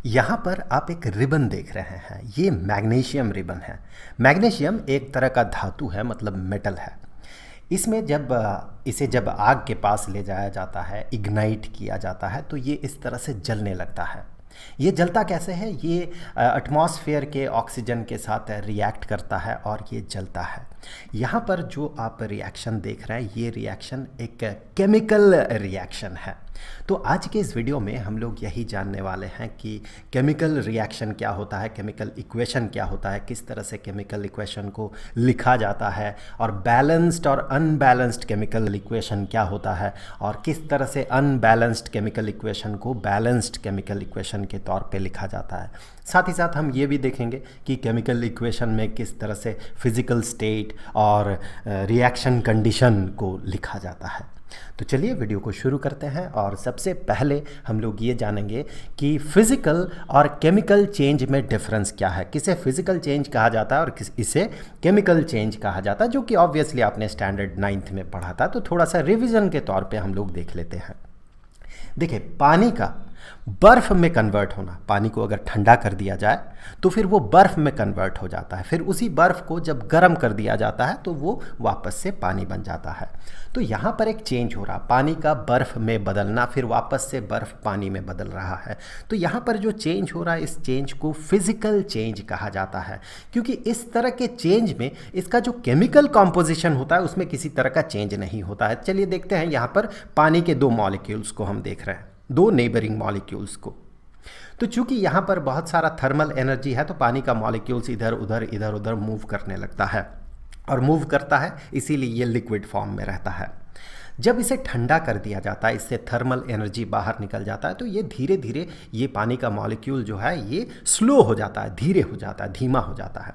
यहाँ पर आप एक रिबन देख रहे हैं, ये मैग्नीशियम रिबन है। मैग्नीशियम एक तरह का धातु है, मतलब मेटल है। इसमें जब आग के पास ले जाया जाता है, इग्नाइट किया जाता है, तो ये इस तरह से जलने लगता है। ये जलता कैसे है? ये एटमॉस्फेयर के ऑक्सीजन के साथ रिएक्ट करता है और ये जलता है। यहाँ पर जो आप रिएक्शन देख रहे हैं, ये रिएक्शन एक केमिकल रिएक्शन है। तो आज के इस वीडियो में हम लोग यही जानने वाले हैं कि केमिकल रिएक्शन क्या होता है, केमिकल इक्वेशन क्या होता है, किस तरह से केमिकल इक्वेशन को लिखा जाता है, और बैलेंस्ड और अनबैलेंस्ड केमिकल इक्वेशन क्या होता है, और किस तरह से अनबैलेंस्ड केमिकल इक्वेशन को बैलेंस्ड केमिकल इक्वेशन के तौर पे लिखा जाता है। साथ ही साथ हम ये भी देखेंगे कि केमिकल इक्वेशन में किस तरह से फिज़िकल स्टेट और रिएक्शन कंडीशन को लिखा जाता है। तो चलिए वीडियो को शुरू करते हैं। और सबसे पहले हम लोग ये जानेंगे कि फिज़िकल और केमिकल चेंज में डिफरेंस क्या है, किसे फिज़िकल चेंज कहा जाता है और इसे केमिकल चेंज कहा जाता है, जो कि ऑब्वियसली आपने स्टैंडर्ड 9th में पढ़ा था। तो थोड़ा सा रिवीजन के तौर पे हम लोग देख लेते हैं। देखिए, पानी का बर्फ़ में कन्वर्ट होना, पानी को अगर ठंडा कर दिया जाए तो फिर वो बर्फ़ में कन्वर्ट हो जाता है। फिर उसी बर्फ़ को जब गर्म कर दिया जाता है तो वो वापस से पानी बन जाता है। तो यहाँ पर एक चेंज हो रहा, पानी का बर्फ़ में बदलना, फिर वापस से बर्फ़ पानी में बदल रहा है। तो यहाँ पर जो चेंज हो रहा है, इस चेंज को फिज़िकल चेंज कहा जाता है, क्योंकि इस तरह के चेंज में इसका जो केमिकल कॉम्पोजिशन होता है उसमें किसी तरह का चेंज नहीं होता है। चलिए देखते हैं, यहाँ पर पानी के दो मॉलिक्यूल्स को हम देख रहे हैं, दो नेबरिंग मॉलिक्यूल्स को। तो चूंकि यहाँ पर बहुत सारा थर्मल एनर्जी है, तो पानी का मॉलिक्यूल्स इधर उधर मूव करने लगता है, और मूव करता है इसीलिए ये लिक्विड फॉर्म में रहता है। जब इसे ठंडा कर दिया जाता है, इससे थर्मल एनर्जी बाहर निकल जाता है, तो ये धीरे धीरे ये पानी का मॉलिक्यूल जो है ये स्लो हो जाता है, धीरे हो जाता है, धीमा हो जाता है।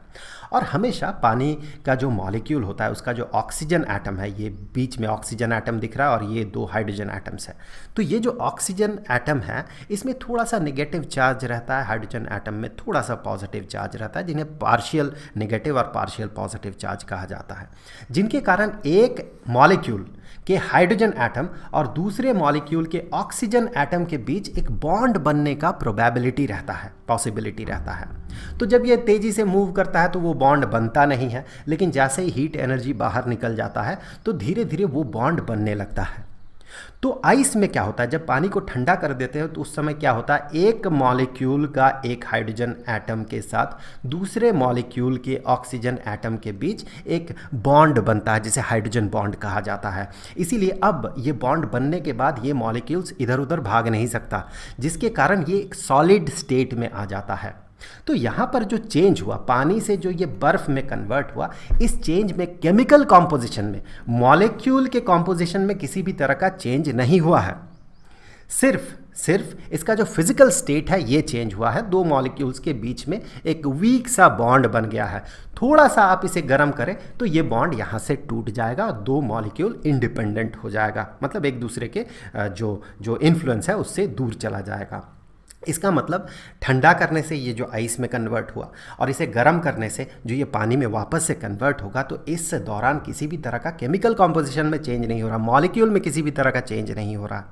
और हमेशा पानी का जो मॉलिक्यूल होता है उसका जो ऑक्सीजन एटम है, ये बीच में ऑक्सीजन एटम दिख रहा है और ये दो हाइड्रोजन एटम्स है। तो ये जो ऑक्सीजन एटम है इसमें थोड़ा सा नेगेटिव चार्ज रहता है, हाइड्रोजन एटम में थोड़ा सा पॉजिटिव चार्ज रहता है, जिन्हें पार्शियल नेगेटिव और पार्शियल पॉजिटिव चार्ज कहा जाता है, जिनके कारण एक मॉलिक्यूल के हाइड्रोजन एटम और दूसरे मॉलिक्यूल के ऑक्सीजन एटम के बीच एक बॉन्ड बनने का प्रोबेबिलिटी रहता है, पॉसिबिलिटी रहता है। तो जब ये तेज़ी से मूव करता है तो वो बॉन्ड बनता नहीं है, लेकिन जैसे ही हीट एनर्जी बाहर निकल जाता है तो धीरे धीरे वो बॉन्ड बनने लगता है। तो आइस में क्या होता है, जब पानी को ठंडा कर देते हैं तो उस समय क्या होता है, एक मॉलिक्यूल का एक हाइड्रोजन एटम के साथ दूसरे मॉलिक्यूल के ऑक्सीजन एटम के बीच एक बॉन्ड बनता है, जिसे हाइड्रोजन बॉन्ड कहा जाता है। इसीलिए अब ये बॉन्ड बनने के बाद ये मॉलिक्यूल्स इधर उधर भाग नहीं सकता, जिसके कारण ये एक सॉलिड स्टेट में आ जाता है। तो यहाँ पर जो चेंज हुआ, पानी से जो ये बर्फ़ में कन्वर्ट हुआ, इस चेंज में केमिकल कॉम्पोजिशन में, मॉलिक्यूल के कॉम्पोजिशन में किसी भी तरह का चेंज नहीं हुआ है। सिर्फ इसका जो फिजिकल स्टेट है ये चेंज हुआ है। दो मॉलिक्यूल्स के बीच में एक वीक सा बॉन्ड बन गया है। थोड़ा सा आप इसे गर्म करें तो ये बॉन्ड यहाँ से टूट जाएगा और दो मॉलिक्यूल इंडिपेंडेंट हो जाएगा, मतलब एक दूसरे के जो इन्फ्लुएंस है उससे दूर चला जाएगा। इसका मतलब ठंडा करने से ये जो आइस में कन्वर्ट हुआ और इसे गर्म करने से जो ये पानी में वापस से कन्वर्ट होगा, तो इस दौरान किसी भी तरह का केमिकल कॉम्पोजिशन में चेंज नहीं हो रहा, मॉलिक्यूल में किसी भी तरह का चेंज नहीं हो रहा,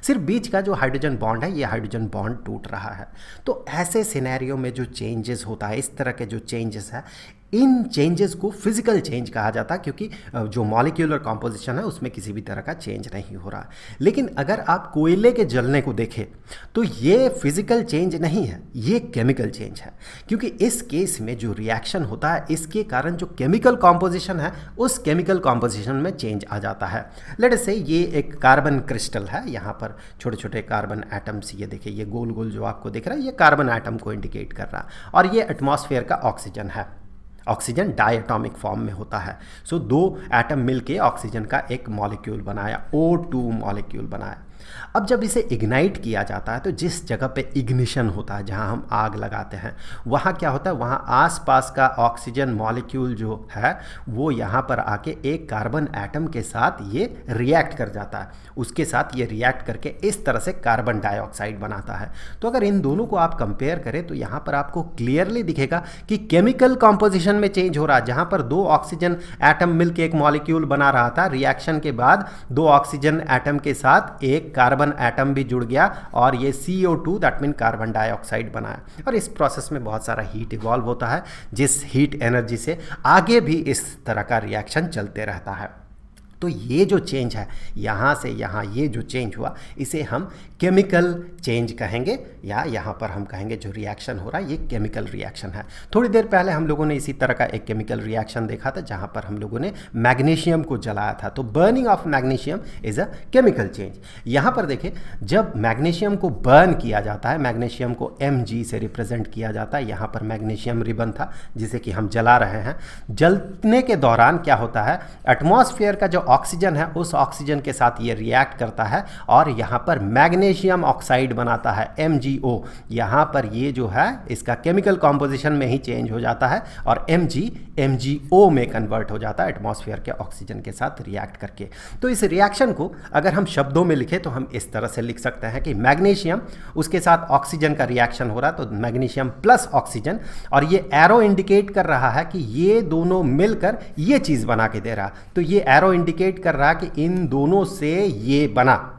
सिर्फ बीच का जो हाइड्रोजन बॉन्ड है ये हाइड्रोजन बॉन्ड टूट रहा है। तो ऐसे सिनेरियो में जो चेंजेस होता है, इस तरह के जो चेंजेस है, इन चेंजेस को फिजिकल चेंज कहा जाता है, क्योंकि जो मॉलिक्यूलर कॉम्पोजिशन है उसमें किसी भी तरह का चेंज नहीं हो रहा। लेकिन अगर आप कोयले के जलने को देखें तो ये फिजिकल चेंज नहीं है, ये केमिकल चेंज है, क्योंकि इस केस में जो रिएक्शन होता है इसके कारण जो केमिकल कॉम्पोजिशन है उस केमिकल कॉम्पोजिशन में चेंज आ जाता है। लेट अस से ये एक कार्बन क्रिस्टल है, यहाँ पर छोटे छोटे कार्बन एटम्स, ये देखिए ये गोल गोल जो आपको दिख रहा है ये कार्बन एटम को इंडिकेट कर रहा है, और ये एटमॉस्फेयर का ऑक्सीजन है। ऑक्सीजन डायटॉमिक फॉर्म में होता है। सो दो एटम मिलके ऑक्सीजन का एक मॉलिक्यूल बनाया, O2 मॉलिक्यूल बनाया। अब जब इसे इग्नाइट किया जाता है तो जिस जगह पे इग्निशन होता है, जहाँ हम आग लगाते हैं, वहाँ क्या होता है, वहाँ आसपास का ऑक्सीजन मॉलिक्यूल जो है वो यहाँ पर आके एक कार्बन एटम के साथ ये रिएक्ट कर जाता है, उसके साथ ये रिएक्ट करके इस तरह से कार्बन डाइऑक्साइड बनाता है। तो अगर इन दोनों को आप कंपेयर करें तो यहाँ पर आपको क्लियरली दिखेगा कि केमिकल कॉम्पोजिशन में चेंज हो रहा है। जहाँ पर दो ऑक्सीजन एटम मिलकर एक मॉलिक्यूल बना रहा था, रिएक्शन के बाद दो ऑक्सीजन एटम के साथ एक एक कार्बन एटम भी जुड़ गया और ये CO2 that mean carbon dioxide बनाया। और इस प्रोसेस में बहुत सारा हीट इवॉल्व होता है, जिस हीट एनर्जी से आगे भी इस तरह का रिएक्शन चलते रहता है। तो ये जो चेंज है यहाँ से यहाँ, ये जो चेंज हुआ इसे हम केमिकल चेंज कहेंगे, या यहाँ पर हम कहेंगे जो रिएक्शन हो रहा है ये केमिकल रिएक्शन है। थोड़ी देर पहले हम लोगों ने इसी तरह का एक केमिकल रिएक्शन देखा था जहाँ पर हम लोगों ने मैग्नीशियम को जलाया था। तो burning of magnesium is a chemical change. यहाँ पर देखिए, जब मैग्नीशियम को बर्न किया जाता है, मैग्नीशियम को Mg से रिप्रेजेंट किया जाता है। यहाँ पर मैग्नीशियम रिबन था जिसे कि हम जला रहे हैं। जलने के दौरान क्या होता है, एटमॉस्फेयर का जो ऑक्सीजन है उस ऑक्सीजन के साथ ये रिएक्ट करता है और यहाँ पर मैग्नीशियम ऑक्साइड बनाता है MgO। यहाँ पर ये जो है इसका केमिकल कॉम्पोजिशन में ही चेंज हो जाता है और MgO में कन्वर्ट हो जाता है एटमॉस्फेयर के ऑक्सीजन के साथ रिएक्ट करके। तो इस रिएक्शन को अगर हम शब्दों में लिखें तो हम इस तरह से लिख सकते हैं कि मैग्नीशियम उसके साथ ऑक्सीजन का रिएक्शन हो रहा है, तो मैग्नीशियम प्लस ऑक्सीजन, और ये एरो इंडिकेट कर रहा है कि ये दोनों मिलकर ये चीज़ बना के दे रहा। तो ये एरो इंडिकेट कर रहा है कि इन दोनों से ये बना।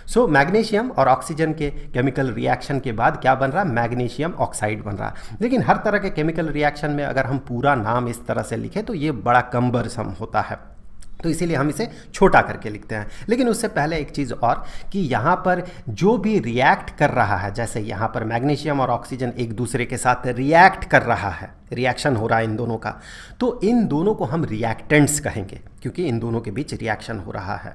सो मैग्नीशियम और ऑक्सीजन के केमिकल रिएक्शन के बाद क्या बन रहा है, मैग्नीशियम ऑक्साइड बन रहा है। लेकिन हर तरह के केमिकल रिएक्शन में अगर हम पूरा नाम इस तरह से लिखें तो ये बड़ा कम्बरसम होता है, तो इसीलिए हम इसे छोटा करके लिखते हैं। लेकिन उससे पहले एक चीज़ और कि यहाँ पर जो भी रिएक्ट कर रहा है, जैसे यहाँ पर मैग्नीशियम और ऑक्सीजन एक दूसरे के साथ रिएक्ट कर रहा है, रिएक्शन हो रहा है इन दोनों का, तो इन दोनों को हम रिएक्टेंट्स कहेंगे क्योंकि इन दोनों के बीच रिएक्शन हो रहा है।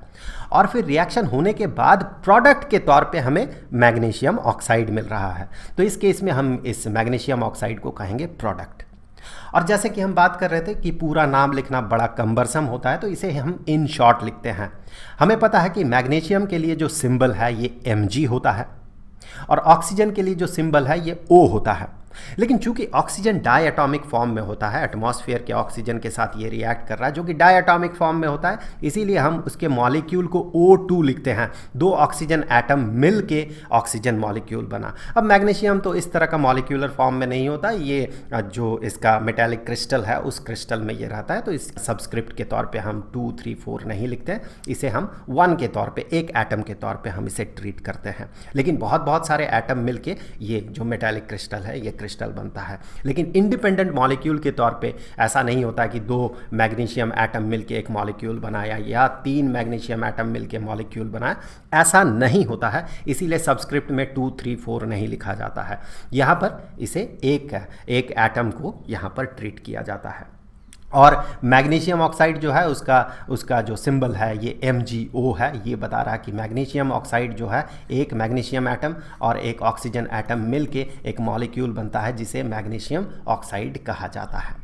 और फिर रिएक्शन होने के बाद प्रोडक्ट के तौर पे हमें मैग्नीशियम ऑक्साइड मिल रहा है, तो इस केस में हम इस मैग्नीशियम ऑक्साइड को कहेंगे प्रोडक्ट। और जैसे कि हम बात कर रहे थे कि पूरा नाम लिखना बड़ा कम्बरसम होता है, तो इसे हम इन शॉर्ट लिखते हैं। हमें पता है कि मैग्नीशियम के लिए जो सिंबल है ये Mg होता है और ऑक्सीजन के लिए जो सिंबल है ये O होता है। लेकिन चूंकि ऑक्सीजन डायटॉमिक फॉर्म में होता है, एटमॉस्फेयर के ऑक्सीजन के साथ ये रिएक्ट कर रहा है जो कि डायटॉमिक फॉर्म में होता है, इसीलिए हम उसके मॉलिक्यूल को O2 लिखते हैं। दो ऑक्सीजन एटम मिल के ऑक्सीजन मॉलिक्यूल बना। अब मैग्नीशियम तो इस तरह का मॉलिक्यूलर फॉर्म में नहीं होता, ये जो इसका मेटालिक क्रिस्टल है उस क्रिस्टल में ये रहता है, तो इस सब्सक्रिप्ट के तौर पर हम 2, 3, 4 नहीं लिखते, इसे हम 1 के तौर पर, एक एटम के तौर पर हम इसे ट्रीट करते हैं। लेकिन बहुत सारे एटम मिल के ये जो मेटालिक क्रिस्टल है ये क्रिस्टल बनता है। लेकिन इंडिपेंडेंट मॉलिक्यूल के तौर पे ऐसा नहीं होता कि 2 मैग्नीशियम एटम मिलके एक मॉलिक्यूल बनाया या 3 मैग्नीशियम एटम मिलके मॉलिक्यूल बनाया, ऐसा नहीं होता है। इसीलिए सबस्क्रिप्ट में 2, 3, 4 नहीं लिखा जाता है। यहाँ पर इसे एक एटम को यहाँ पर ट्रीट किया जाता है। और मैग्नीशियम ऑक्साइड जो है उसका जो सिंबल है ये MgO है। ये बता रहा है कि मैग्नीशियम ऑक्साइड जो है एक मैग्नीशियम एटम और एक ऑक्सीजन एटम मिलके एक मॉलिक्यूल बनता है जिसे मैग्नीशियम ऑक्साइड कहा जाता है।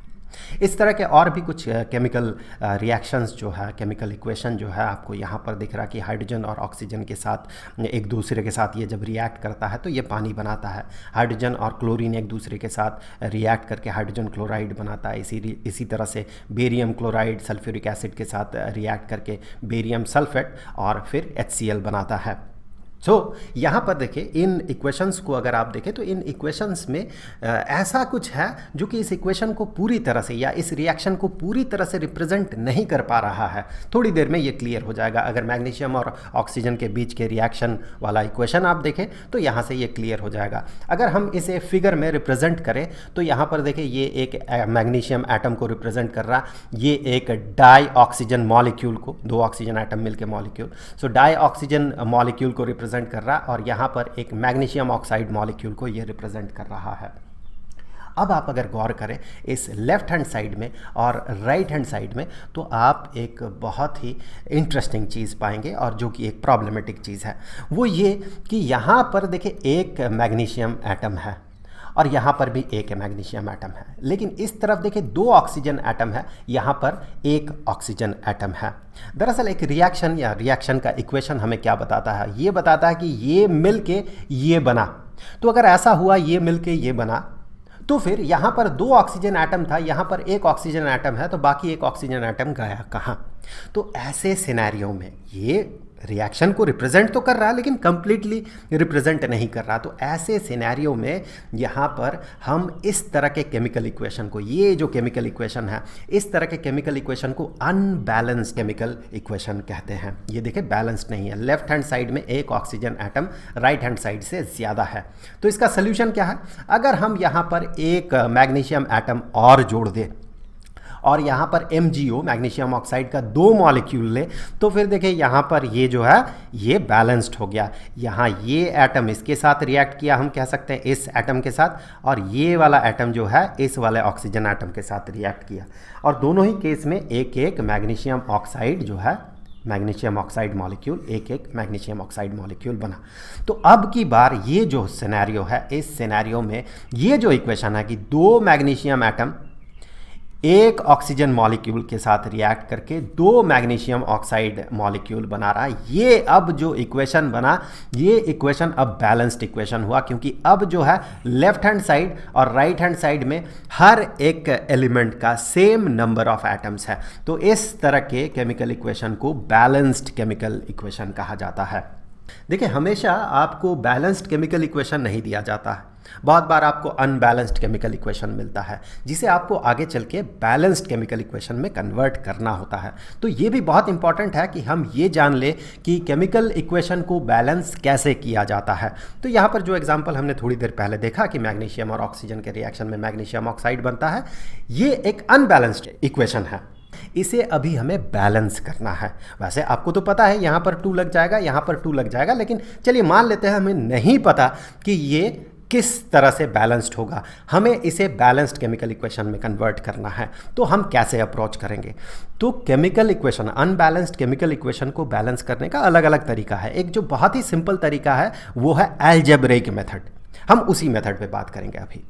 इस तरह के और भी कुछ केमिकल रिएक्शंस जो है, केमिकल इक्वेशन जो है आपको यहाँ पर दिख रहा है कि हाइड्रोजन और ऑक्सीजन के साथ एक दूसरे के साथ ये जब रिएक्ट करता है तो ये पानी बनाता है। हाइड्रोजन और क्लोरीन एक दूसरे के साथ रिएक्ट करके हाइड्रोजन क्लोराइड बनाता है। इसी तरह से बेरियम क्लोराइड सल्फ्यूरिक एसिड के साथ रिएक्ट करके बेरियम सल्फेट और फिर HCl बनाता है। यहाँ पर देखिए इन इक्वेशंस को अगर आप देखें तो इन इक्वेशंस में ऐसा कुछ है जो कि इस इक्वेशन को पूरी तरह से या इस रिएक्शन को पूरी तरह से रिप्रेजेंट नहीं कर पा रहा है। थोड़ी देर में ये क्लियर हो जाएगा। अगर मैग्नीशियम और ऑक्सीजन के बीच के रिएक्शन वाला इक्वेशन आप देखें तो यहाँ से ये क्लियर हो जाएगा। अगर हम इसे फिगर में रिप्रेजेंट करें तो यहाँ पर देखिए ये एक मैग्नीशियम एटम को रिप्रेजेंट कर रहा, ये एक डाई ऑक्सीजन मॉलिक्यूल को, 2 ऑक्सीजन एटम मिलकर मॉलिक्यूल, सो डाई ऑक्सीजन मॉलिक्यूल को रिप्रेजेंट कर रहा, और यहाँ पर एक मैग्नीशियम ऑक्साइड मॉलिक्यूल को ये रिप्रेजेंट कर रहा है। अब आप अगर गौर करें इस लेफ्ट हैंड साइड में और राइट हैंड साइड में तो आप एक बहुत ही इंटरेस्टिंग चीज़ पाएंगे, और जो कि एक प्रॉब्लमेटिक चीज़ है वो ये कि यहाँ पर देखिए एक मैग्नीशियम एटम है और यहाँ पर भी एक मैग्नीशियम एटम है, लेकिन इस तरफ देखिए 2 ऑक्सीजन एटम है, यहाँ पर एक ऑक्सीजन एटम है। दरअसल एक रिएक्शन या रिएक्शन का इक्वेशन हमें क्या बताता है, ये बताता है कि ये मिलके ये बना। तो अगर ऐसा हुआ ये मिलके ये बना तो फिर यहाँ पर 2 ऑक्सीजन एटम था, यहाँ पर एक ऑक्सीजन एटम है, तो बाकी एक ऑक्सीजन एटम गया कहाँ। तो ऐसे सिनेरियो में ये रिएक्शन को रिप्रेजेंट तो कर रहा है लेकिन कंप्लीटली रिप्रेजेंट नहीं कर रहा। तो ऐसे सिनेरियो में यहाँ पर हम इस तरह के केमिकल इक्वेशन को, ये जो केमिकल इक्वेशन है, इस तरह के केमिकल इक्वेशन को अनबैलेंस्ड केमिकल इक्वेशन कहते हैं। ये देखिए बैलेंस्ड नहीं है, लेफ्ट हैंड साइड में एक oxygen atom right hand side से ज़्यादा है। तो इसका सोल्यूशन क्या है? अगर हम यहाँ पर एक मैग्नीशियम एटम और जोड़ दें और यहाँ पर MgO मैग्नीशियम ऑक्साइड का 2 मॉलिक्यूल ले, तो फिर देखिए यहाँ पर ये जो है ये बैलेंस्ड हो गया। यहाँ ये एटम इसके साथ रिएक्ट किया, हम कह सकते हैं इस एटम के साथ, और ये वाला एटम जो है इस वाले ऑक्सीजन एटम के साथ रिएक्ट किया, और दोनों ही केस में एक एक मैग्नीशियम ऑक्साइड जो है, मैग्नीशियम ऑक्साइड मॉलिक्यूल, एक एक मैग्नीशियम ऑक्साइड मॉलिक्यूल बना। तो अब की बार ये जो सिनेरियो है, इस सिनेरियो में ये जो इक्वेशन है कि 2 मैग्नीशियम एटम एक ऑक्सीजन मॉलिक्यूल के साथ रिएक्ट करके 2 मैग्नीशियम ऑक्साइड मॉलिक्यूल बना रहा है, ये अब जो इक्वेशन बना, ये इक्वेशन अब बैलेंस्ड इक्वेशन हुआ, क्योंकि अब जो है लेफ्ट हैंड साइड और राइट हैंड साइड में हर एक एलिमेंट का सेम नंबर ऑफ एटम्स है। तो इस तरह के केमिकल इक्वेशन को बैलेंस्ड केमिकल इक्वेशन कहा जाता है। देखिए, हमेशा आपको बैलेंस्ड केमिकल इक्वेशन नहीं दिया जाता है, बहुत बार आपको अनबैलेंस्ड केमिकल इक्वेशन मिलता है, जिसे आपको आगे चल के बैलेंस्ड केमिकल इक्वेशन में कन्वर्ट करना होता है। तो ये भी बहुत इंपॉर्टेंट है कि हम ये जान ले कि केमिकल इक्वेशन को बैलेंस कैसे किया जाता है। तो यहाँ पर जो एग्जांपल हमने थोड़ी देर पहले देखा कि मैग्नीशियम और ऑक्सीजन के रिएक्शन में मैग्नीशियम ऑक्साइड बनता है, ये एक अनबैलेंस्ड इक्वेशन है, इसे अभी हमें बैलेंस करना है। वैसे आपको तो पता है यहाँ पर 2 लग जाएगा, यहाँ पर 2 लग जाएगा, लेकिन चलिए मान लेते हैं हमें नहीं पता कि ये किस तरह से बैलेंस्ड होगा, हमें इसे बैलेंस्ड केमिकल इक्वेशन में कन्वर्ट करना है। तो हम कैसे अप्रोच करेंगे? तो chemical equation, unbalanced chemical equation को बैलेंस करने का अलग अलग तरीका है। एक जो बहुत ही सिंपल तरीका है वो है अलजेब्रिक मेथड, हम उसी मेथड पे बात करेंगे अभी।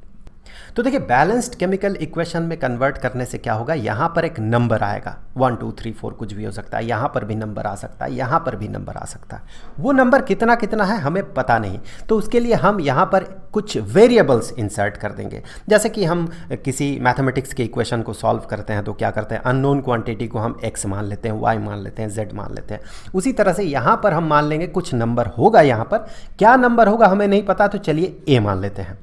तो देखिए, बैलेंस्ड केमिकल इक्वेशन में कन्वर्ट करने से क्या होगा, यहाँ पर एक नंबर आएगा, 1 2 3 4 कुछ भी हो सकता है, यहाँ पर भी नंबर आ सकता है, यहाँ पर भी नंबर आ सकता है। वो नंबर कितना कितना है हमें पता नहीं, तो उसके लिए हम यहाँ पर कुछ वेरिएबल्स इंसर्ट कर देंगे। जैसे कि हम किसी मैथमेटिक्स के इक्वेशन को सॉल्व करते हैं तो क्या करते हैं, अननोन क्वांटिटी को हम x मान लेते हैं, y मान लेते हैं, z मान लेते हैं। उसी तरह से यहाँ पर हम मान लेंगे कुछ नंबर होगा, यहाँ पर क्या नंबर होगा हमें नहीं पता, तो चलिए a मान लेते हैं।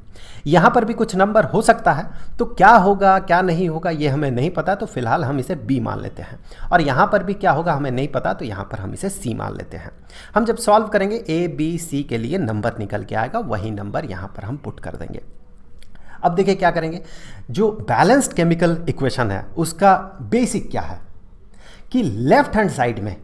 यहाँ पर भी कुछ नंबर हो सकता है, तो क्या होगा क्या नहीं होगा ये हमें नहीं पता, तो फिलहाल हम इसे b मान लेते हैं। और यहाँ पर भी क्या होगा हमें नहीं पता, तो यहाँ पर हम इसे c मान लेते हैं। हम जब सॉल्व करेंगे a b c के लिए नंबर निकल के आएगा, वही नंबर यहाँ पर हम पुट कर देंगे। अब देखिए क्या करेंगे, जो बैलेंस्ड केमिकल इक्वेशन है उसका बेसिक क्या है कि लेफ्ट हैंड साइड में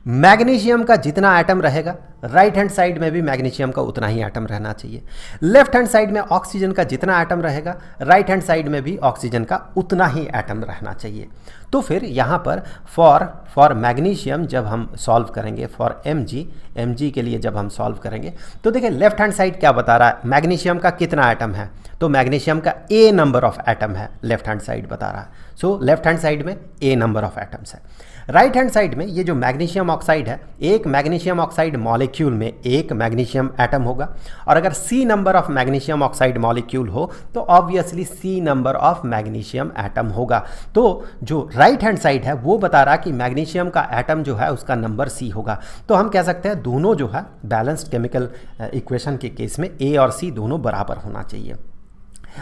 मैग्नीशियम का जितना एटम रहेगा, राइट हैंड साइड में भी मैग्नीशियम का उतना ही एटम रहना चाहिए। लेफ्ट हैंड साइड में ऑक्सीजन का जितना एटम रहेगा, राइट हैंड साइड में भी ऑक्सीजन का उतना ही एटम रहना चाहिए। तो फिर यहाँ पर फॉर मैग्नीशियम जब हम सॉल्व करेंगे, फॉर Mg के लिए जब हम सॉल्व करेंगे, तो देखिए लेफ्ट हैंड साइड क्या बता रहा है, मैग्नीशियम का कितना एटम है, तो मैग्नीशियम का A नंबर ऑफ एटम है, लेफ्ट हैंड साइड बता रहा है। सो लेफ्ट हैंड साइड में A नंबर ऑफ एटम्स है। राइट हैंड साइड में ये जो मैग्नीशियम ऑक्साइड है, एक मैग्नीशियम ऑक्साइड मॉलिक्यूल में एक मैग्नीशियम एटम होगा, और अगर C number of magnesium oxide molecule हो तो obviously C number of magnesium atom होगा। तो जो राइट हैंड साइड है वो बता रहा कि मैग्नीशियम का एटम जो है उसका नंबर C होगा। तो हम कह सकते हैं दोनों जो है बैलेंस्ड केमिकल इक्वेशन के केस में A और C दोनों बराबर होना चाहिए।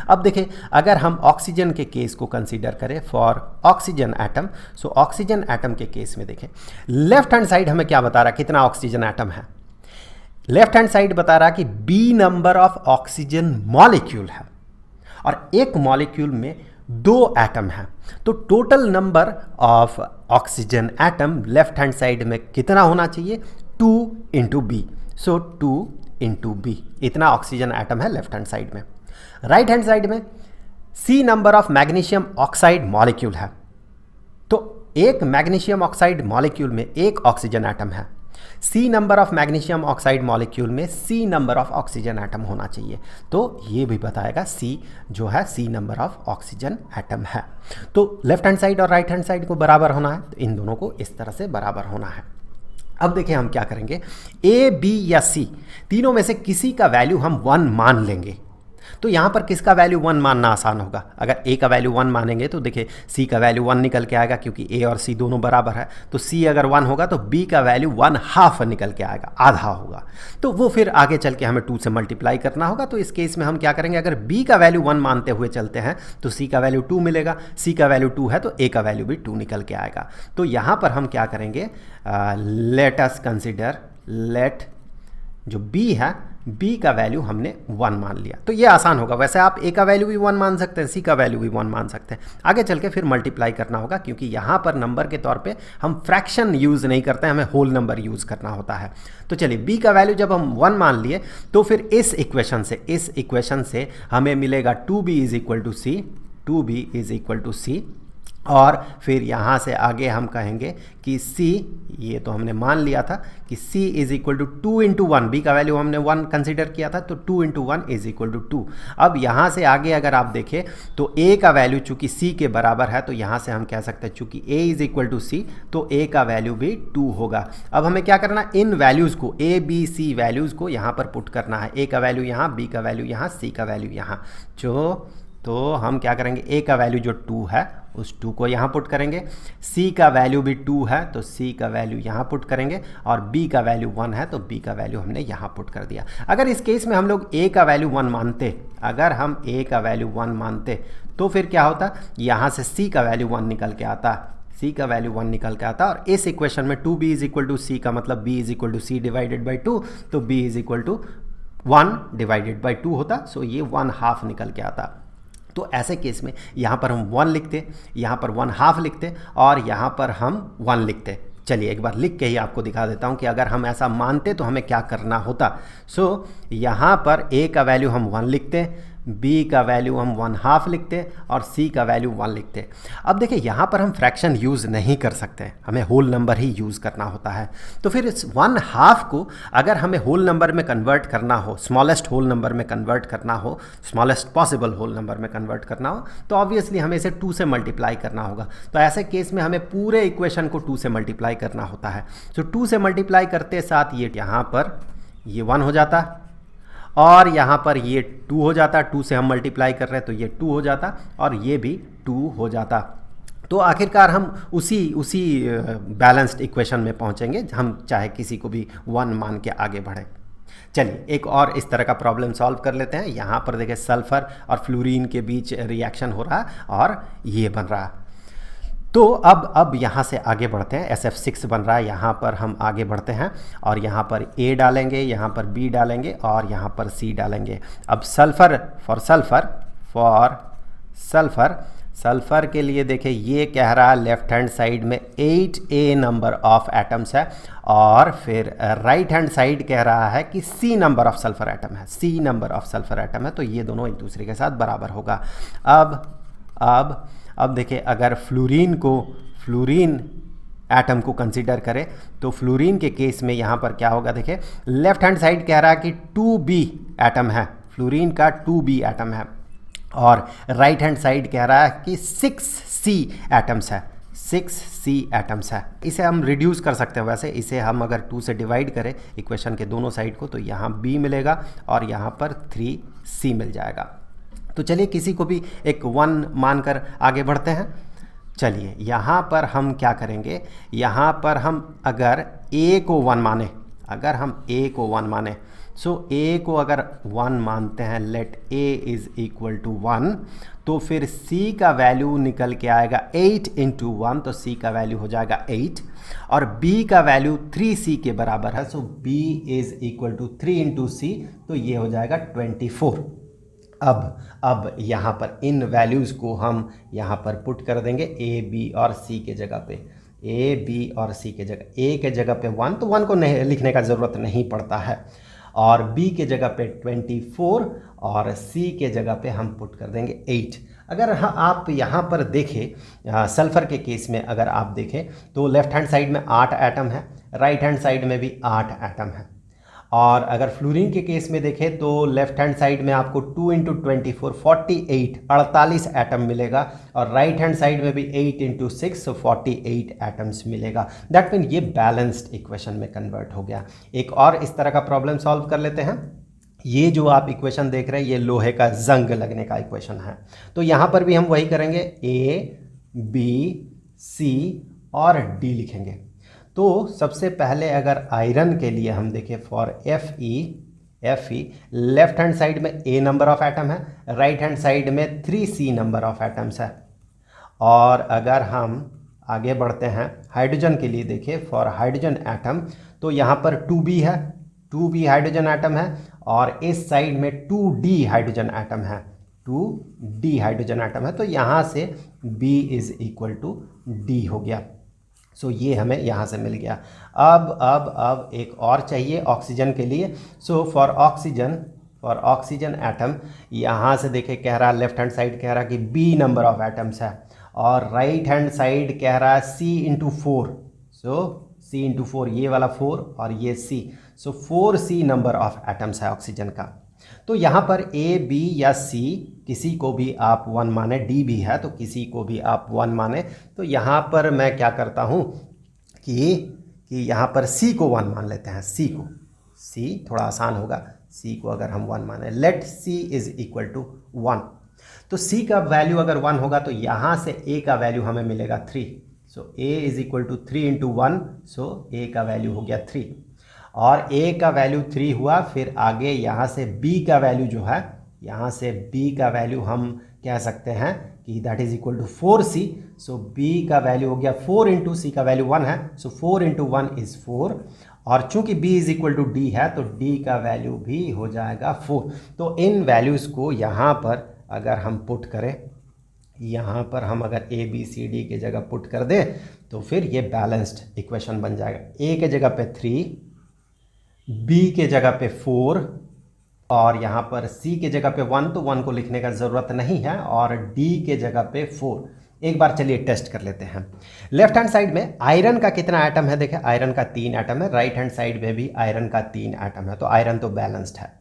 अब देखिए, अगर हम ऑक्सीजन के केस को कंसीडर करें for oxygen atom, so oxygen atom के केस में देखें लेफ्ट हैंड साइड हमें क्या बता रहा है, कितना ऑक्सीजन एटम है। लेफ्ट हैंड साइड बता रहा कि B number of oxygen molecule है, और एक मॉलिक्यूल में 2 एटम है। तो total number of oxygen atom left hand side में कितना होना चाहिए, 2 इंटू बी। सो 2 इंटू बी, इतना ऑक्सीजन एटम है लेफ्ट हैंड साइड में। राइट हैंड साइड में C number of magnesium oxide molecule है, तो एक मैग्नीशियम ऑक्साइड मॉलिक्यूल में एक ऑक्सीजन एटम है। C number of magnesium oxide molecule में C number of oxygen atom होना चाहिए। तो ये भी बताएगा C जो है C number of oxygen atom है। तो लेफ्ट हैंड साइड और राइट हैंड साइड को बराबर होना है, तो इन दोनों को इस तरह से बराबर होना है। अब देखिए हम क्या करेंगे, A B या C तीनों में से किसी का वैल्यू हम 1 मान लेंगे। तो यहाँ पर किसका वैल्यू 1 मानना आसान होगा? अगर ए का वैल्यू 1 मानेंगे तो देखिए सी का वैल्यू 1 निकल के आएगा, क्योंकि ए और सी दोनों बराबर है। तो सी अगर 1 होगा तो बी का वैल्यू 1/2 निकल के आएगा, आधा होगा। तो वो फिर आगे चल के हमें 2 से मल्टीप्लाई करना होगा। तो इस केस में हम क्या करेंगे, अगर बी का वैल्यू 1 मानते हुए चलते हैं तो सी का वैल्यू 2 मिलेगा, सी का वैल्यू 2 है तो ए का वैल्यू भी 2 निकल के आएगा। तो यहाँ पर हम क्या करेंगे, लेट अस कंसिडर, लेट जो b है, b का वैल्यू हमने 1 मान लिया। तो ये आसान होगा। वैसे आप a का वैल्यू भी 1 मान सकते हैं, c का वैल्यू भी 1 मान सकते हैं। आगे चल के फिर मल्टीप्लाई करना होगा, क्योंकि यहाँ पर नंबर के तौर पे हम फ्रैक्शन यूज़ नहीं करते हैं, हमें होल नंबर यूज़ करना होता है। तो चलिए b का वैल्यू जब हम 1 मान लिए तो फिर इस इक्वेशन से हमें मिलेगा 2b is equal to c, 2b is equal to c. और फिर यहाँ से आगे हम कहेंगे कि c, ये तो हमने मान लिया था कि c is equal to 2 into 1, B का वैल्यू हमने 1 कंसिडर किया था, तो 2 इंटू 1 इज इक्वल टू 2। अब यहाँ से आगे अगर आप देखें तो a का वैल्यू चूंकि c के बराबर है, तो यहाँ से हम कह सकते हैं चूंकि a is equal to c, तो a का वैल्यू भी 2 होगा। अब हमें क्या करना, इन वैल्यूज़ को, a b c वैल्यूज़ को यहाँ पर पुट करना है। a का वैल्यू यहाँ, b का वैल्यू यहाँ, c का वैल्यू यहाँ। तो हम क्या करेंगे, a का वैल्यू जो 2 है उस 2 को यहाँ पुट करेंगे, c का वैल्यू भी 2 है तो c का वैल्यू यहाँ पुट करेंगे, और b का वैल्यू 1 है तो b का वैल्यू हमने यहाँ पुट कर दिया। अगर इस केस में हम लोग a का वैल्यू 1 मानते, अगर हम a का वैल्यू 1 मानते तो फिर क्या होता, यहाँ से c का वैल्यू 1 निकल के आता, c का वैल्यू 1 निकल के आता। और इस इक्वेशन में 2b इज इक्वल टू सी का मतलब b is equal to C divided by 2, तो b is equal to 1 divided by 2 होता। सो ये 1/2 निकल के आता। तो ऐसे केस में यहाँ पर हम 1 लिखते, यहाँ पर 1/2 लिखते, और यहाँ पर हम 1 लिखते। चलिए एक बार लिख के ही आपको दिखा देता हूँ कि अगर हम ऐसा मानते तो हमें क्या करना होता। यहाँ पर a का वैल्यू हम 1 लिखते, b का वैल्यू हम 1/2 लिखते, और c का वैल्यू 1 लिखते। अब देखिए यहाँ पर हम फ्रैक्शन यूज़ नहीं कर सकते, हमें होल नंबर ही यूज़ करना होता है। तो फिर इस 1/2 को अगर हमें होल नंबर में कन्वर्ट करना हो, स्मॉलेस्ट होल नंबर में कन्वर्ट करना हो, स्मॉलेस्ट पॉसिबल होल नंबर में कन्वर्ट करना हो, तो ऑब्वियसली हमें इसे 2 से मल्टीप्लाई करना होगा। तो ऐसे केस में हमें पूरे इक्वेशन को 2 से मल्टीप्लाई करना होता है। तो 2 से मल्टीप्लाई करते साथ ये यहाँ पर ये 1 हो जाता, और यहाँ पर ये 2 हो जाता, 2 से हम मल्टीप्लाई कर रहे हैं तो ये 2 हो जाता, और ये भी 2 हो जाता। तो आखिरकार हम उसी बैलेंस्ड इक्वेशन में पहुँचेंगे, हम चाहे किसी को भी 1 मान के आगे बढ़ें। चलिए एक और इस तरह का प्रॉब्लम सॉल्व कर लेते हैं। यहाँ पर देखिए सल्फ़र और फ्लोरीन के बीच रिएक्शन हो रहा है और ये बन रहा है। तो अब यहाँ से आगे बढ़ते हैं, SF6 बन रहा है, यहाँ पर हम आगे बढ़ते हैं और यहाँ पर A डालेंगे, यहाँ पर B डालेंगे और यहाँ पर C डालेंगे। अब सल्फ़र के लिए देखिए ये कह रहा है लेफ्ट हैंड साइड में 8A नंबर ऑफ एटम्स है, और फिर राइट हैंड साइड कह रहा है कि C number of sulphur atom है, C number of sulphur atom है। तो ये दोनों एक दूसरे के साथ बराबर होगा। अब देखिए अगर फ्लोरीन एटम को कंसीडर करें तो फ्लोरीन के केस में यहाँ पर क्या होगा, देखिए लेफ्ट हैंड साइड कह रहा है कि 2B एटम है, फ्लोरीन का 2B एटम है, और राइट हैंड साइड कह रहा है कि 6C एटम्स है, 6C एटम्स है। इसे हम रिड्यूस कर सकते हैं, वैसे इसे हम अगर 2 से डिवाइड करें इक्वेशन के दोनों साइड को तो यहाँ B मिलेगा और यहाँ पर 3C मिल जाएगा। तो चलिए किसी को भी एक 1 मानकर आगे बढ़ते हैं। चलिए यहाँ पर हम क्या करेंगे, यहाँ पर हम अगर A को 1 माने, अगर हम A को 1 माने, A को अगर 1 मानते हैं, let A is equal to 1, तो फिर C का वैल्यू निकल के आएगा 8 इंटू 1, तो C का वैल्यू हो जाएगा 8, और B का वैल्यू 3C के बराबर है, B is equal to 3 into C, तो ये हो जाएगा 24। अब यहाँ पर इन वैल्यूज़ को हम यहाँ पर पुट कर देंगे A, B और C के जगह पे, A, B और C के जगह, A के जगह पे 1, तो 1 को नहीं लिखने का ज़रूरत नहीं पड़ता है, और B के जगह पे 24 और C के जगह पे हम पुट कर देंगे 8। अगर आप यहाँ पर देखें सल्फ़र के केस में अगर आप देखें तो लेफ़्ट हैंड साइड में 8 एटम है, राइट हैंड साइड में भी 8 एटम है, और अगर फ्लोरीन के केस में देखें तो लेफ्ट हैंड साइड में आपको 2 इंटू 24 48 एटम मिलेगा, और राइट हैंड साइड में भी 8 इंटू 6 48 एटम्स मिलेगा। दैट मीन ये बैलेंस्ड इक्वेशन में कन्वर्ट हो गया। एक और इस तरह का प्रॉब्लम सॉल्व कर लेते हैं। ये जो आप इक्वेशन देख रहे हैं ये लोहे का जंग लगने का इक्वेशन है। तो यहाँ पर भी हम वही करेंगे, ए बी सी और डी लिखेंगे। तो सबसे पहले अगर आयरन के लिए हम देखें for F E, left hand side में ए नंबर ऑफ एटम है, राइट हैंड साइड में 3C नंबर ऑफ एटम्स है। और अगर हम आगे बढ़ते हैं हाइड्रोजन के लिए देखें फॉर हाइड्रोजन एटम, तो यहाँ पर 2B है, 2B हाइड्रोजन एटम है, और इस साइड में 2D हाइड्रोजन एटम है, 2D हाइड्रोजन एटम है। तो यहाँ से B is equal to D हो गया। सो ये हमें यहाँ से मिल गया। अब एक और चाहिए ऑक्सीजन के लिए। सो फॉर ऑक्सीजन एटम, यहाँ से देखे कह रहा है लेफ्ट हैंड साइड कह रहा है कि B नंबर ऑफ एटम्स है, और राइट हैंड साइड कह रहा है C/4। सो C/4, ये वाला 4 और ये C, so 4C number of atoms है ऑक्सीजन का। तो यहाँ पर A, B या C किसी को भी आप 1 माने, D भी है तो किसी को भी आप 1 माने। तो यहाँ पर मैं क्या करता हूँ कि यहाँ पर C को 1 मान लेते हैं, C को, C थोड़ा आसान होगा, C को अगर हम 1 माने, let C is equal to 1। तो C का वैल्यू अगर 1 होगा तो यहाँ से A का वैल्यू हमें मिलेगा 3। So A is equal to 3 × 1, so A का वैल्यू हो गया 3, और A का वैल्यू 3 हुआ। फिर आगे यहाँ से B का वैल्यू जो है, यहाँ से B का वैल्यू हम कह सकते हैं कि that is equal to 4C। So B का वैल्यू हो गया 4 × C का वैल्यू 1 है, सो 4 × 1 इज 4, और चूंकि B is equal to D है तो D का वैल्यू भी हो जाएगा 4। तो इन वैल्यूज़ को यहाँ पर अगर हम पुट करें, यहाँ पर हम अगर ABCD की जगह पुट कर दें तो फिर ये बैलेंस्ड इक्वेशन बन जाएगा। A के जगह पे 3, B के जगह पे 4, और यहाँ पर C के जगह पे 1, तो 1 को लिखने का ज़रूरत नहीं है, और D के जगह पे 4। एक बार चलिए टेस्ट कर लेते हैं। लेफ्ट हैंड साइड में आयरन का कितना एटम है, देखें आयरन का 3 एटम है, राइट हैंड साइड में भी आयरन का 3 एटम है, तो आयरन तो बैलेंस्ड है।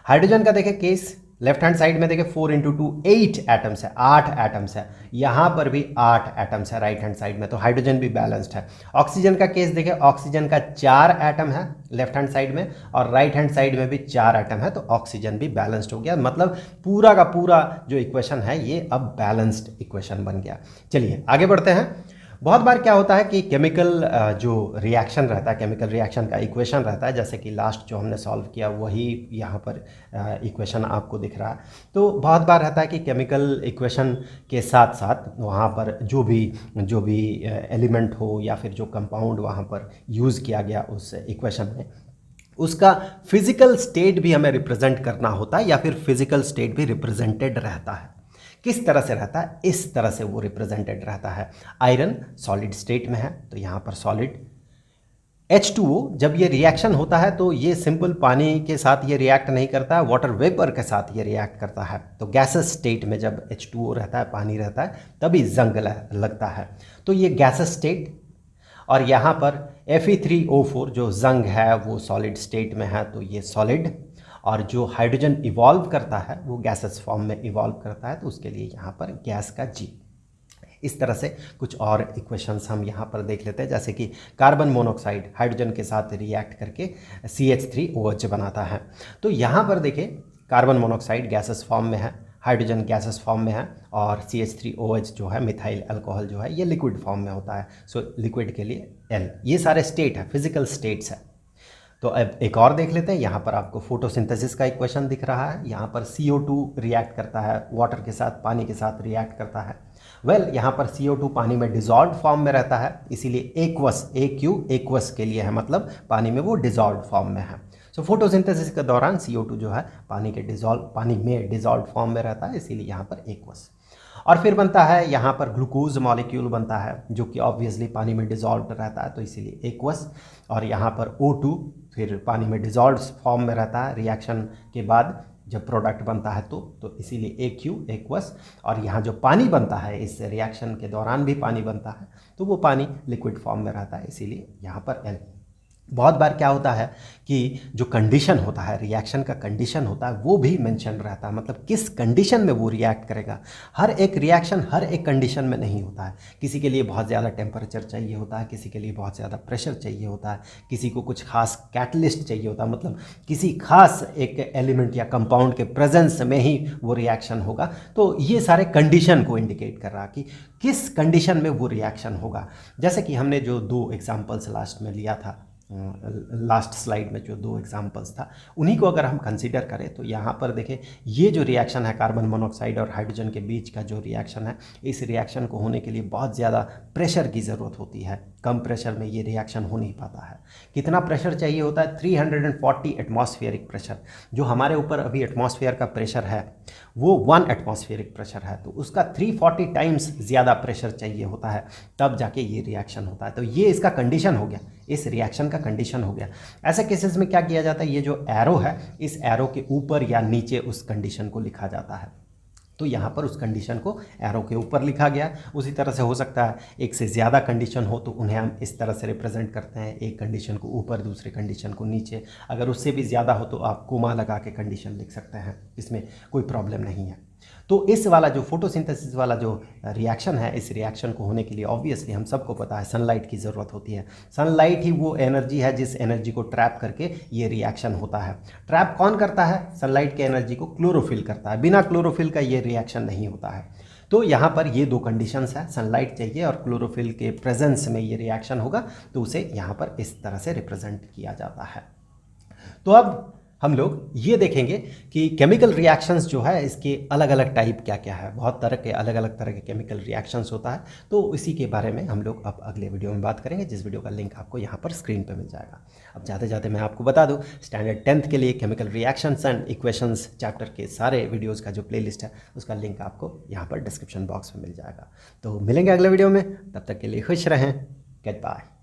हाइड्रोजन का देखें केस, लेफ्ट हैंड साइड में देखें 4 × 2 8 एटम्स है, 8 एटम्स है, यहाँ पर भी 8 एटम्स है राइट हैंड साइड में, तो हाइड्रोजन भी बैलेंस्ड है। ऑक्सीजन का केस देखें, ऑक्सीजन का 4 एटम है लेफ्ट हैंड साइड में, और राइट हैंड साइड में भी 4 एटम है, तो ऑक्सीजन भी बैलेंस्ड हो गया। मतलब पूरा का पूरा जो इक्वेशन है ये अब बैलेंस्ड इक्वेशन बन गया। चलिए आगे बढ़ते हैं। बहुत बार क्या होता है कि केमिकल जो रिएक्शन रहता है, केमिकल रिएक्शन का इक्वेशन रहता है, जैसे कि लास्ट जो हमने सॉल्व किया वही यहाँ पर इक्वेशन आपको दिख रहा है। तो बहुत बार रहता है कि केमिकल इक्वेशन के साथ साथ वहाँ पर जो भी एलिमेंट हो या फिर जो कंपाउंड वहाँ पर यूज़ किया गया उस इक्वेशन में, उसका फिजिकल स्टेट भी हमें रिप्रेजेंट करना होता है, या फिर फिजिकल स्टेट भी रिप्रेजेंटेड रहता है। किस तरह से रहता है, इस तरह से वो रिप्रेजेंटेड रहता है। आयरन सॉलिड स्टेट में है, तो यहाँ पर सॉलिड। H2O जब ये रिएक्शन होता है तो ये सिंपल पानी के साथ ये रिएक्ट नहीं करता है, वाटर वेपर के साथ ये रिएक्ट करता है। तो गैसेस स्टेट में जब H2O रहता है, पानी रहता है, तभी जंग लगता है, तो ये गैसेस स्टेट। और यहाँ पर Fe3O4 जो जंग है वो सॉलिड स्टेट में है, तो ये सॉलिड। और जो हाइड्रोजन इवॉल्व करता है वो गैसेस फॉर्म में इवॉल्व करता है, तो उसके लिए यहाँ पर गैस का G। इस तरह से कुछ और इक्वेशंस हम यहाँ पर देख लेते हैं, जैसे कि कार्बन मोनोऑक्साइड हाइड्रोजन के साथ रिएक्ट करके CH3OH बनाता है। तो यहाँ पर देखिए कार्बन मोनोऑक्साइड गैसेस फॉर्म में है, हाइड्रोजन गैसेस फॉर्म में है, और CH3OH जो है मिथाइल अल्कोहल जो है ये लिक्विड फॉर्म में होता है। सो लिक्विड के लिए L। ये सारे स्टेट है, फिजिकल स्टेट्स है। तो अब एक और देख लेते हैं। यहाँ पर आपको फोटोसिंथेसिस का इक्वेशन दिख रहा है। यहाँ पर CO2 रिएक्ट करता है वाटर के साथ, पानी के साथ रिएक्ट करता है। यहाँ पर CO2 पानी में डिजॉल्व फॉर्म में रहता है, इसीलिए एक्वस, एक्वस के लिए है, मतलब पानी में वो डिजॉल्व फॉर्म में है। सो फोटोसिंथेसिस के दौरान CO2 जो है पानी में डिजॉल्व फॉर्म में रहता है, इसीलिए यहाँ पर एक्वस। और फिर बनता है यहाँ पर ग्लूकोज मॉलिक्यूल बनता है, जो कि ऑब्वियसली पानी में डिजॉल्व रहता है, तो इसीलिए एक्वस। और यहाँ पर O2 फिर पानी में डिजॉल्व फॉर्म में रहता है, रिएक्शन के बाद जब प्रोडक्ट बनता है तो इसीलिए एक्वस। और यहाँ जो पानी बनता है इस रिएक्शन के दौरान भी पानी बनता है, तो वो पानी लिक्विड फॉर्म में रहता है, इसीलिए यहाँ पर L। बहुत बार क्या होता है कि जो कंडीशन होता है, रिएक्शन का कंडीशन होता है, वो भी मेंशन रहता है, मतलब किस कंडीशन में वो रिएक्ट करेगा। हर एक रिएक्शन हर एक कंडीशन में नहीं होता है। किसी के लिए बहुत ज़्यादा टेम्परेचर चाहिए होता है, किसी के लिए बहुत ज़्यादा प्रेशर चाहिए होता है, किसी को कुछ खास कैटलिस्ट चाहिए होता है, मतलब किसी खास एक एलिमेंट या कंपाउंड के प्रेजेंस में ही वो रिएक्शन होगा। तो ये सारे कंडीशन को इंडिकेट कर रहा कि किस कंडीशन में वो रिएक्शन होगा। जैसे कि हमने जो दो एग्जाम्पल्स लास्ट में लिया था, लास्ट स्लाइड में जो दो एग्जाम्पल्स था, उन्हीं को अगर हम कंसीडर करें तो यहाँ पर देखें, ये जो रिएक्शन है कार्बन मोनोऑक्साइड और हाइड्रोजन के बीच का जो रिएक्शन है, इस रिएक्शन को होने के लिए बहुत ज़्यादा प्रेशर की ज़रूरत होती है। कम प्रेशर में ये रिएक्शन हो नहीं पाता है। कितना प्रेशर चाहिए होता है? 340 एटमॉस्फेरिक प्रेशर। जो हमारे ऊपर अभी एटमॉस्फेयर का प्रेशर है वो 1 एटमॉस्फेरिक प्रेशर है, तो उसका 340 टाइम्स ज़्यादा प्रेशर चाहिए होता है, तब जाके ये रिएक्शन होता है। तो ये इसका कंडीशन हो गया, इस रिएक्शन का कंडीशन हो गया। ऐसे केसेस में क्या किया जाता है, ये जो एरो है, इस एरो के ऊपर या नीचे उस कंडीशन को लिखा जाता है। तो यहाँ पर उस कंडीशन को एरो के ऊपर लिखा गया। उसी तरह से हो सकता है एक से ज़्यादा कंडीशन हो तो उन्हें हम इस तरह से रिप्रेजेंट करते हैं, एक कंडीशन को ऊपर दूसरे कंडीशन को नीचे। अगर उससे भी ज़्यादा हो तो आप कोमा लगा के कंडीशन लिख सकते हैं, इसमें कोई प्रॉब्लम नहीं है। तो इस वाला जो फोटोसिंथेसिस वाला जो रिएक्शन है, इस रिएक्शन को होने के लिए ऑब्वियसली हम सबको पता है सनलाइट की ज़रूरत होती है। सनलाइट ही वो एनर्जी है जिस एनर्जी को ट्रैप करके ये रिएक्शन होता है। ट्रैप कौन करता है? सनलाइट के एनर्जी को क्लोरोफिल करता है। बिना क्लोरोफिल का ये रिएक्शन नहीं होता है। तो यहाँ पर ये दो कंडीशंस हैं, सनलाइट चाहिए और क्लोरोफिल के प्रेजेंस में ये रिएक्शन होगा, तो उसे यहाँ पर इस तरह से रिप्रेजेंट किया जाता है। तो अब हम लोग ये देखेंगे कि केमिकल रिएक्शंस जो है इसके अलग अलग टाइप क्या क्या है। बहुत तरह के अलग अलग तरह के केमिकल रिएक्शंस होता है, तो इसी के बारे में हम लोग अब अगले वीडियो में बात करेंगे, जिस वीडियो का लिंक आपको यहाँ पर स्क्रीन पर मिल जाएगा। अब जाते जाते मैं आपको बता दूँ, स्टैंडर्ड 10th के लिए chemical reactions and equations chapter के सारे वीडियोज़ का जो प्ले लिस्ट है उसका लिंक आपको यहाँ पर डिस्क्रिप्शन बॉक्स में मिल जाएगा। तो मिलेंगे अगले वीडियो में, तब तक के लिए खुश रहें। Good bye.